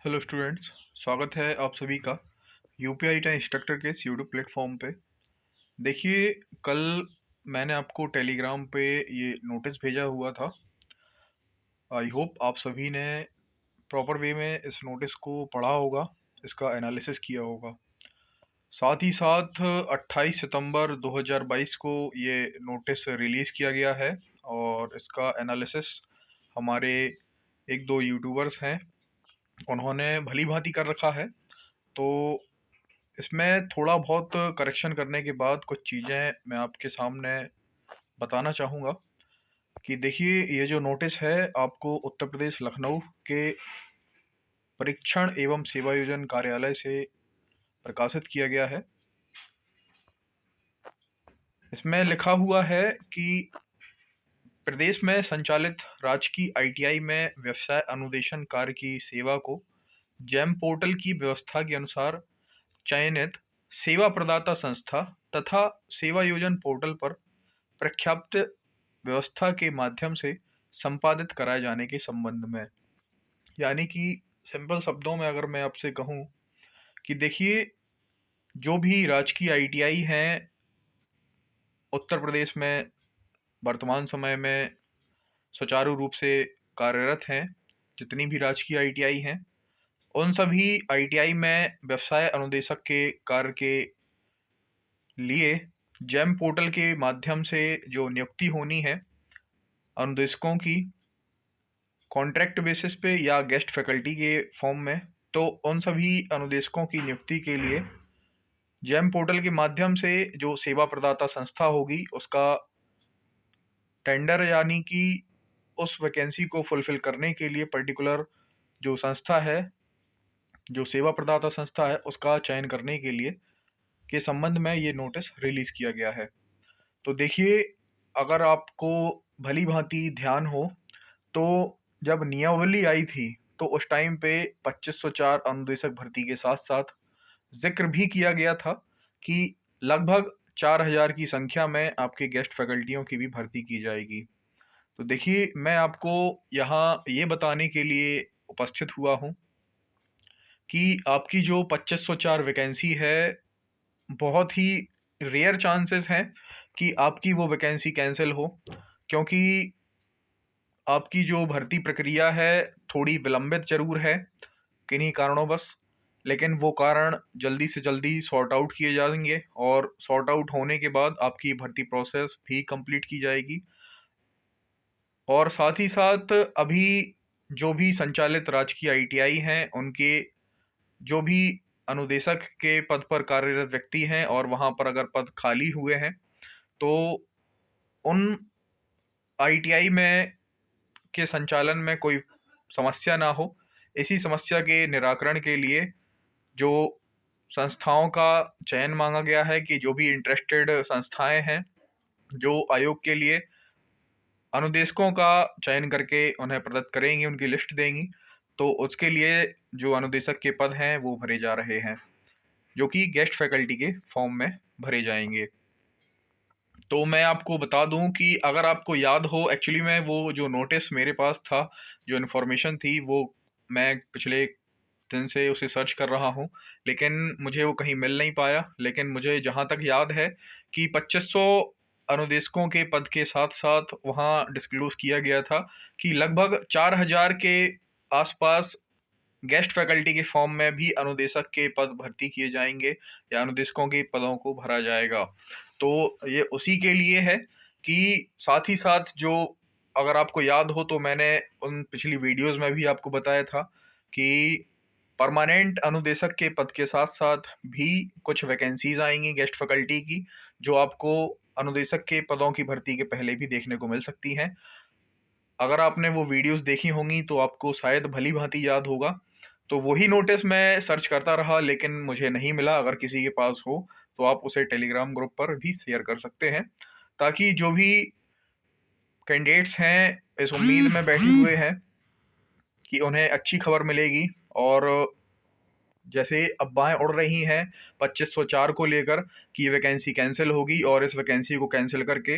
Hello students, स्वागत है आप सभी का यूपीआई टा इंस्ट्रक्टर के इस यूट्यूब प्लेटफॉर्म पे। देखिए, कल मैंने आपको टेलीग्राम पे ये नोटिस भेजा हुआ था। आई होप आप सभी ने प्रॉपर वे में इस नोटिस को पढ़ा होगा, इसका एनालिसिस किया होगा। साथ ही साथ 28 सितंबर 2022 को ये नोटिस रिलीज़ किया गया है और इसका एनालिसिस हमारे एक दो यूट्यूबर्स हैं, उन्होंने भली भांति कर रखा है। तो इसमें थोड़ा बहुत करेक्शन करने के बाद कुछ चीज़ें मैं आपके सामने बताना चाहूँगा कि देखिए, ये जो नोटिस है आपको उत्तर प्रदेश लखनऊ के परीक्षण एवं सेवायोजन कार्यालय से प्रकाशित किया गया है। इसमें लिखा हुआ है कि प्रदेश में संचालित राजकीय आईटीआई में व्यवसाय अनुदेशन कार्य की सेवा को जैम पोर्टल की व्यवस्था के अनुसार चयनित सेवा प्रदाता संस्था तथा सेवा योजन पोर्टल पर प्रख्याप्त व्यवस्था के माध्यम से संपादित कराए जाने के संबंध में। यानी कि सिंपल शब्दों में अगर मैं आपसे कहूं कि देखिए, जो भी राजकीय आईटीआई हैं उत्तर प्रदेश में वर्तमान समय में सुचारू रूप से कार्यरत हैं, जितनी भी राजकीय आईटीआई हैं, उन सभी आईटीआई में व्यवसाय अनुदेशक के कार्य के लिए जैम पोर्टल के माध्यम से जो नियुक्ति होनी है अनुदेशकों की, कॉन्ट्रैक्ट बेसिस पे या गेस्ट फैकल्टी के फॉर्म में, तो उन सभी अनुदेशकों की नियुक्ति के लिए जैम पोर्टल के माध्यम से जो सेवा प्रदाता संस्था होगी उसका टेंडर, यानी कि उस वैकेंसी को फुलफिल करने के लिए पर्टिकुलर जो संस्था है, जो सेवा प्रदाता संस्था है, उसका चयन करने के लिए के संबंध में ये नोटिस रिलीज किया गया है। तो देखिए, अगर आपको भली भांति ध्यान हो तो जब नियमावली आई थी तो उस टाइम पे 2504 अनुदेशक भर्ती के साथ साथ जिक्र भी किया गया था कि लगभग 4000 की संख्या में आपके गेस्ट फैकल्टियों की भी भर्ती की जाएगी। तो देखिए, मैं आपको यहाँ ये बताने के लिए उपस्थित हुआ हूँ कि आपकी जो 2504 वैकेंसी है, बहुत ही रेयर चांसेस हैं कि आपकी वो वैकेंसी कैंसिल हो, क्योंकि आपकी जो भर्ती प्रक्रिया है थोड़ी विलंबित जरूर है किन्हीं कारणों लेकिन वो कारण जल्दी से जल्दी सॉर्ट आउट किए जाएंगे और सॉर्ट आउट होने के बाद आपकी भर्ती प्रोसेस भी कंप्लीट की जाएगी। और साथ ही साथ अभी जो भी संचालित राजकीय आईटीआई हैं उनके जो भी अनुदेशक के पद पर कार्यरत व्यक्ति हैं और वहाँ पर अगर पद खाली हुए हैं तो उन आईटीआई में के संचालन में कोई समस्या ना हो, इसी समस्या के निराकरण के लिए जो संस्थाओं का चयन मांगा गया है कि जो भी इंटरेस्टेड संस्थाएं हैं जो आयोग के लिए अनुदेशकों का चयन करके उन्हें प्रदत्त करेंगी, उनकी लिस्ट देंगी, तो उसके लिए जो अनुदेशक के पद हैं वो भरे जा रहे हैं, जो कि गेस्ट फैकल्टी के फॉर्म में भरे जाएंगे। तो मैं आपको बता दूं कि अगर आपको याद हो, एक्चुअली में वो जो नोटिस मेरे पास था, जो इन्फॉर्मेशन थी, वो मैं पिछले दिन से उसे सर्च कर रहा हूँ, लेकिन मुझे वो कहीं मिल नहीं पाया। लेकिन मुझे जहाँ तक याद है कि 2500 अनुदेशकों के पद के साथ साथ वहाँ डिस्क्लोज किया गया था कि लगभग 4000 के आसपास गेस्ट फैकल्टी के फॉर्म में भी अनुदेशक के पद भर्ती किए जाएंगे या अनुदेशकों के पदों को भरा जाएगा। तो ये उसी के लिए है कि साथ ही साथ जो, अगर आपको याद हो तो मैंने उन पिछली वीडियोस में भी आपको बताया था कि परमानेंट अनुदेशक के पद के साथ साथ भी कुछ वैकेंसीज आएंगी गेस्ट फैकल्टी की, जो आपको अनुदेशक के पदों की भर्ती के पहले भी देखने को मिल सकती हैं। अगर आपने वो वीडियोस देखी होंगी तो आपको शायद भली भांति याद होगा। तो वही नोटिस मैं सर्च करता रहा लेकिन मुझे नहीं मिला। अगर किसी के पास हो तो आप उसे टेलीग्राम ग्रुप पर भी शेयर कर सकते हैं, ताकि जो भी कैंडिडेट्स हैं इस उम्मीद में बैठे हुए हैं कि उन्हें अच्छी खबर मिलेगी, और जैसे अफवाहें उड़ रही हैं 2504 को लेकर कि ये वैकेंसी कैंसिल होगी और इस वैकेंसी को कैंसिल करके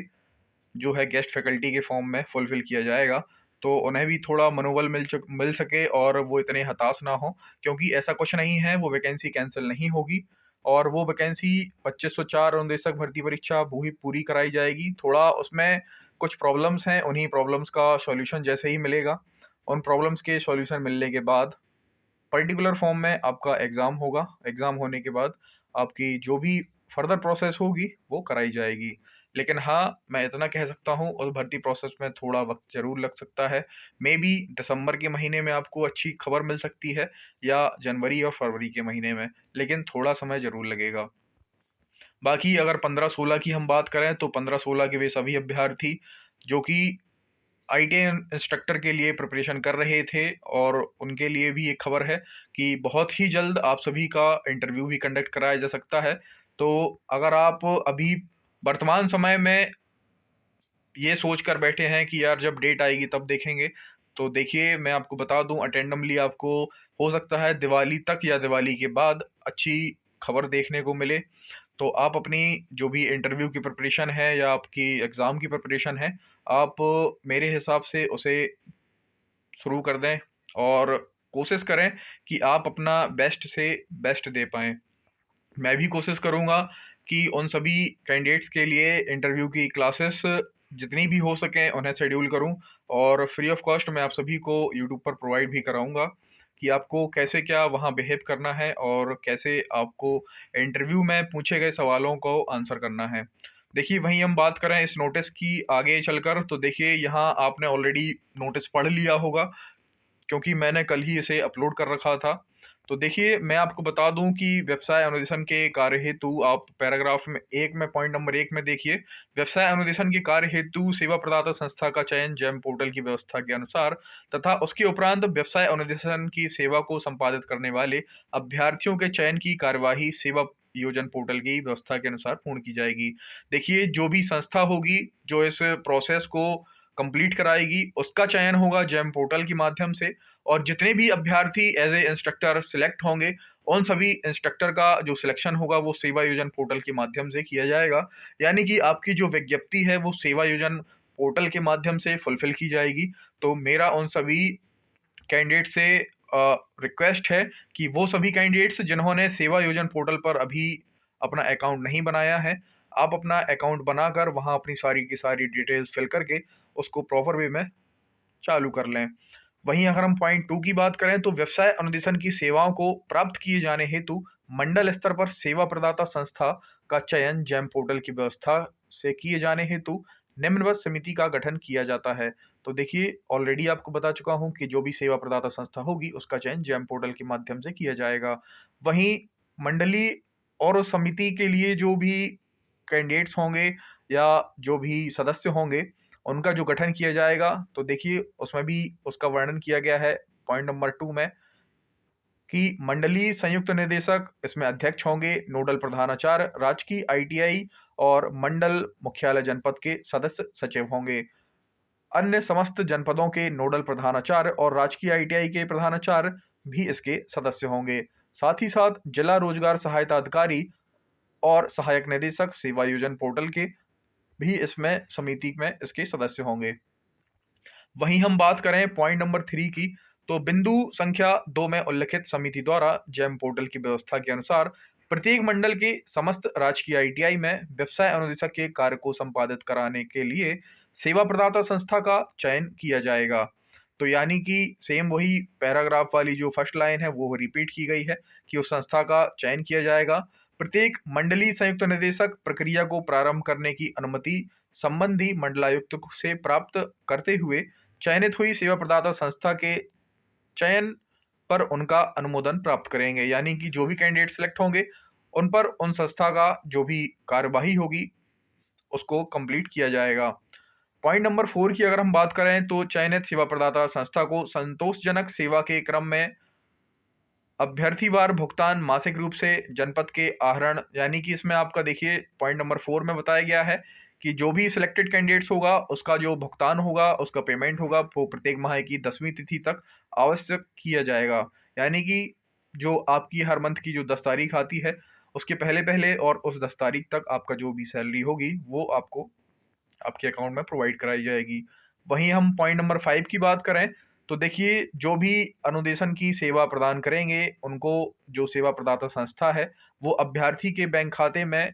जो है गेस्ट फैकल्टी के फॉर्म में फुलफिल किया जाएगा, तो उन्हें भी थोड़ा मनोबल मिल सके और वो इतने हताश ना हो, क्योंकि ऐसा कुछ नहीं है, वो वैकेंसी कैंसिल नहीं होगी और वो वैकेंसी 2504 अनुदेशक भर्ती परीक्षा पूरी पूरी कराई जाएगी। थोड़ा उसमें कुछ प्रॉब्लम्स हैं, उन्हीं प्रॉब्लम्स का सॉल्यूशन जैसे ही मिलेगा, उन प्रॉब्लम्स के सॉल्यूशन मिलने के बाद पर्टिकुलर फॉर्म में आपका एग्ज़ाम होगा। एग्ज़ाम होने के बाद आपकी जो भी फर्दर प्रोसेस होगी वो कराई जाएगी। लेकिन हाँ, मैं इतना कह सकता हूँ उस भर्ती प्रोसेस में थोड़ा वक़्त ज़रूर लग सकता है। मेबी दिसंबर के महीने में आपको अच्छी खबर मिल सकती है या जनवरी और फरवरी के महीने में, लेकिन थोड़ा समय ज़रूर लगेगा। बाकी अगर 15-16 की हम बात करें तो 15-16 के वे सभी अभ्यर्थी जो कि आईटीआई इंस्ट्रक्टर के लिए प्रिपरेशन कर रहे थे और उनके लिए भी एक खबर है कि बहुत ही जल्द आप सभी का इंटरव्यू भी कंडक्ट कराया जा सकता है। तो अगर आप अभी वर्तमान समय में ये सोच कर बैठे हैं कि यार जब डेट आएगी तब देखेंगे, तो देखिए मैं आपको बता दूं अटेंडमली आपको हो सकता है दिवाली तक या दिवाली के बाद अच्छी खबर देखने को मिले। तो आप अपनी जो भी इंटरव्यू की प्रिपरेशन है या आपकी एग्ज़ाम की प्रिपरेशन है, आप मेरे हिसाब से उसे शुरू कर दें और कोशिश करें कि आप अपना बेस्ट से बेस्ट दे पाएँ। मैं भी कोशिश करूँगा कि उन सभी कैंडिडेट्स के लिए इंटरव्यू की क्लासेस जितनी भी हो सकें उन्हें शेड्यूल करूँ और फ्री ऑफ कॉस्ट मैं आप सभी को यूट्यूब पर प्रोवाइड भी कराऊँगा कि आपको कैसे क्या वहाँ बिहेव करना है और कैसे आपको इंटरव्यू में पूछे गए सवालों को आंसर करना है। देखिए वहीं हम बात करें इस नोटिस की आगे चलकर, तो देखिए यहाँ आपने ऑलरेडी नोटिस पढ़ लिया होगा क्योंकि मैंने कल ही इसे अपलोड कर रखा था। तो देखिए, मैं आपको बता दूँ कि व्यवसाय अनुदेशन के कार्य हेतु आप पैराग्राफ में 1 में पॉइंट नंबर 1 में देखिए, व्यवसाय अनुदेशन के कार्य हेतु सेवा प्रदाता संस्था का चयन जेम पोर्टल की व्यवस्था के अनुसार तथा उसके उपरांत व्यवसाय अनुदेशन की सेवा को संपादित करने वाले अभ्यर्थियों के चयन की कार्यवाही सेवा योजन पोर्टल की व्यवस्था के अनुसार पूर्ण की जाएगी। देखिए, जो भी संस्था होगी, जो इस प्रोसेस को कंप्लीट कराएगी, उसका चयन होगा जेम पोर्टल के माध्यम से और जितने भी अभ्यर्थी एज ए इंस्ट्रक्टर सिलेक्ट होंगे, उन सभी इंस्ट्रक्टर का जो सिलेक्शन होगा वो सेवा योजन पोर्टल के माध्यम से किया जाएगा। यानी कि आपकी जो विज्ञप्ति है वो सेवा योजन पोर्टल के माध्यम से फुलफिल की जाएगी। तो मेरा उन सभी कैंडिडेट से रिक्वेस्ट है कि वो सभी कैंडिडेट्स जिन्होंने सेवा योजन पोर्टल पर अभी अपना अकाउंट नहीं बनाया है, आप अपना अकाउंट बनाकर वहाँ अपनी सारी की सारी डिटेल्स फिल करके उसको प्रॉपर वे में चालू कर लें। वहीं अगर हम पॉइंट 2 की बात करें तो व्यवसाय अनुदेशन की सेवाओं को प्राप्त किए जाने हेतु मंडल स्तर पर सेवा प्रदाता संस्था का चयन जेम पोर्टल की व्यवस्था से किए जाने हेतु निम्नवत समिति का गठन किया जाता है। तो देखिए ऑलरेडी आपको बता चुका हूं कि जो भी सेवा प्रदाता संस्था होगी उसका चयन जेम पोर्टल के माध्यम से किया जाएगा। वहीं मंडली और उस समिति के लिए जो भी कैंडिडेट्स होंगे या जो भी सदस्य होंगे उनका जो गठन किया जाएगा, तो देखिए उसमें भी उसका वर्णन किया गया है पॉइंट नंबर 2 में कि मंडलीय संयुक्त निदेशक इसमें अध्यक्ष होंगे, नोडल प्रधानाचार्य राजकीय आईटीआई और मंडल मुख्यालय जनपद के सदस्य सचिव होंगे। अन्य समस्त जनपदों के नोडल प्रधानाचार्य और राजकीय आईटीआई के प्रधानाचार्य भी इसके सदस्य होंगे। साथ ही साथ जिला रोजगार सहायता अधिकारी और सहायक निदेशक सेवा योजन पोर्टल के भी इसमें समिति में इसके सदस्य होंगे। वहीं हम बात करें पॉइंट नंबर 3 की, तो बिंदु संख्या 2 में उल्लिखित समिति द्वारा जेम पोर्टल की व्यवस्था के अनुसार प्रत्येक मंडल के समस्त राजकीय आईटीआई में व्यवसाय अनुदेशक के कार्य को संपादित कराने के लिए सेवा प्रदाता संस्था का चयन किया जाएगा। तो यानी कि सेम वही पैराग्राफ वाली जो फर्स्ट लाइन है वो रिपीट की गई है कि उस संस्था का चयन किया जाएगा। प्रत्येक मंडलीय संयुक्त निदेशक प्रक्रिया को प्रारंभ करने की अनुमति संबंधी मंडलायुक्त से प्राप्त करते हुए चयनित हुई सेवा प्रदाता संस्था के चयन पर उनका अनुमोदन प्राप्त करेंगे। यानी कि जो भी कैंडिडेट सिलेक्ट होंगे उन पर उन संस्था का जो भी कार्यवाही होगी उसको कंप्लीट किया जाएगा। पॉइंट नंबर 4 की अगर हम बात करें तो चयनित सेवा प्रदाता संस्था को संतोषजनक सेवा के क्रम में अभ्यर्थीवार भुगतान मासिक रूप से जनपद के आहरण, यानी कि इसमें आपका देखिए पॉइंट नंबर 4 में बताया गया है कि जो भी सिलेक्टेड कैंडिडेट्स होगा उसका जो भुगतान होगा उसका पेमेंट होगा वो प्रत्येक माह की 10वीं तिथि तक आवश्यक किया जाएगा। यानी कि जो आपकी हर मंथ की जो 10 तारीख आती है उसके पहले पहले और उस 10 तारीख तक आपका जो भी सैलरी होगी वो आपको आपके अकाउंट में प्रोवाइड कराई जाएगी। वहीं हम पॉइंट नंबर 5 की बात करें तो देखिए, जो भी अनुदेशन की सेवा प्रदान करेंगे, उनको जो सेवा प्रदाता संस्था है, वो अभ्यर्थी के बैंक खाते में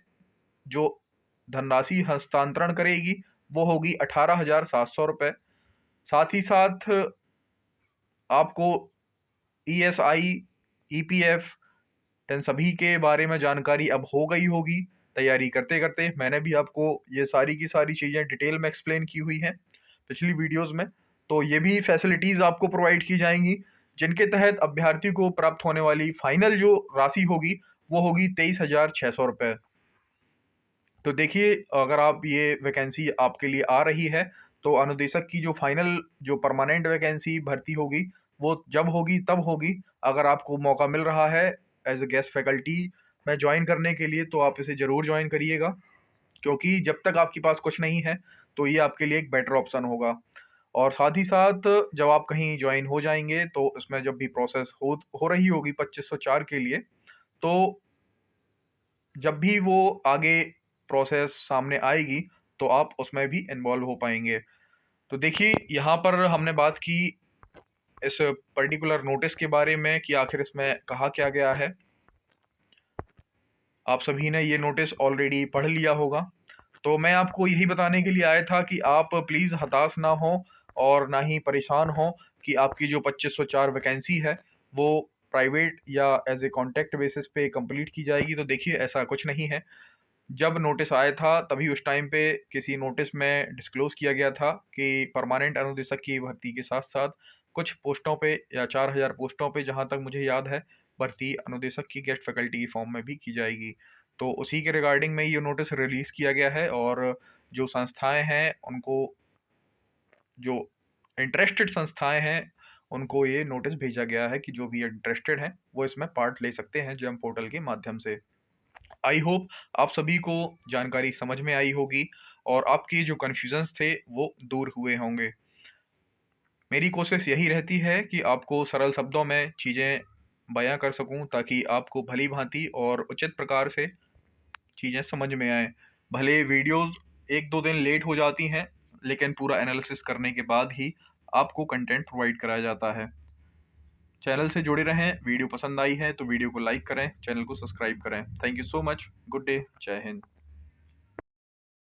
जो धनराशि हस्तांतरण करेगी, वो होगी 18,700 रुपये। साथ ही साथ आपको ईएसआई, ईपीएफ इन सभी के बारे में जानकारी अब हो गई होगी तैयारी करते-करते। मैंने भी आपको ये सारी की सारी चीज़ें डिटेल में एक्सप्लेन की हुई हैं पिछली वीडियोज़ में। तो ये भी फैसिलिटीज़ आपको प्रोवाइड की जाएँगी, जिनके तहत अभ्यर्थी को प्राप्त होने वाली फाइनल जो राशि होगी, वो होगी 23,600 रुपये। तो देखिए, अगर आप ये वैकेंसी आपके लिए आ रही है, तो अनुदेशक की जो फाइनल जो परमानेंट वैकेंसी भर्ती होगी, वो जब होगी तब होगी। अगर आपको मौका मिल रहा है एज़ अ गेस्ट फैकल्टी में जॉइन करने के लिए, तो आप इसे ज़रूर जॉइन करिएगा, क्योंकि जब तक आपके पास कुछ नहीं है, तो ये आपके लिए एक बेटर ऑप्शन होगा। और साथ ही साथ जब आप कहीं जॉइन हो जाएँगे, तो इसमें जब भी प्रोसेस हो रही होगी 2504 के लिए, तो जब भी वो आगे प्रोसेस सामने आएगी, तो आप उसमें भी इन्वॉल्व हो पाएँगे। तो देखिए, यहाँ पर हमने बात की इस पर्टिकुलर नोटिस के बारे में कि आखिर इसमें कहा क्या गया है। आप सभी ने ये नोटिस ऑलरेडी पढ़ लिया होगा। तो मैं आपको यही बताने के लिए आया था कि आप प्लीज़ हताश ना हों और ना ही परेशान हों कि आपकी जो 2504 वैकेंसी है, वो प्राइवेट या एज़ ए कॉन्ट्रैक्ट बेसिस पे कंप्लीट की जाएगी। तो देखिए, ऐसा कुछ नहीं है। जब नोटिस आया था, तभी उस टाइम पे किसी नोटिस में डिस्क्लोज़ किया गया था कि परमानेंट अनुदेशक की भर्ती के साथ-साथ कुछ पोस्टों पे या 4000 पोस्टों पे, जहाँ तक मुझे याद है, भर्ती अनुदेशक की गेस्ट फैकल्टी फॉर्म में भी की जाएगी। तो उसी के रिगार्डिंग में ये नोटिस रिलीज़ किया गया है और जो संस्थाएँ हैं, उनको जो इंटरेस्टेड संस्थाएँ हैं, उनको ये नोटिस भेजा गया है कि जो भी इंटरेस्टेड हैं, वो इसमें पार्ट ले सकते हैं जेम पोर्टल के माध्यम से। आई होप आप सभी को जानकारी समझ में आई होगी और आपके जो कन्फ्यूजन्स थे वो दूर हुए होंगे। मेरी कोशिश यही रहती है कि आपको सरल शब्दों में चीज़ें बयां कर सकूं, ताकि आपको भली भांति और उचित प्रकार से चीज़ें समझ में आएँ। भले वीडियोज़ 1-2 दिन लेट हो जाती हैं, लेकिन पूरा एनालिसिस करने के बाद ही आपको कंटेंट प्रोवाइड कराया जाता है। चैनल से जुड़े रहें, वीडियो पसंद आई है तो वीडियो को लाइक करें, चैनल को सब्सक्राइब करें। Thank you so much, good day, जय हिंद।